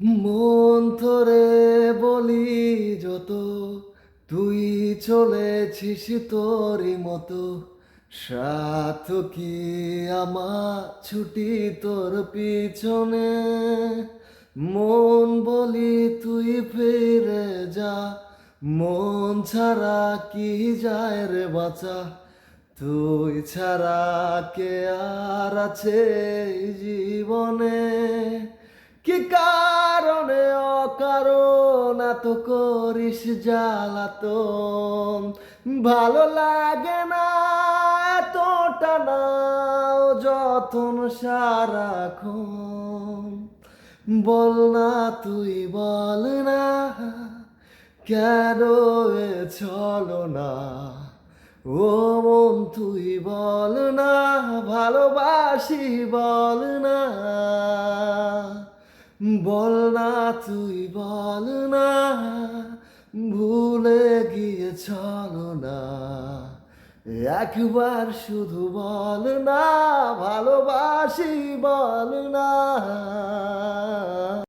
মন থরে বলি যত, তুই চলেছিস তোরই মতো। সার্থকী আমার ছুটি তোর পিছনে। মন বলি তুই ফিরে যা, মন ছাড়া কি যায় রে বাঁচা। তুই ছাড়া কে আর আছে এই জীবনে। কি কারণে অকারণ এত করিস জ্বালাতন। ভালো লাগে না এতটা নাও যতন সারাক্ষণ। বল না তুই বল না, কেন এ ছলো না। ও মন তুই বল না, ভালোবাসি বল না। বল না তুই বল না, ভুলে গিয়ে চলো না। একবার শুধু বল না, ভালোবাসি বল না।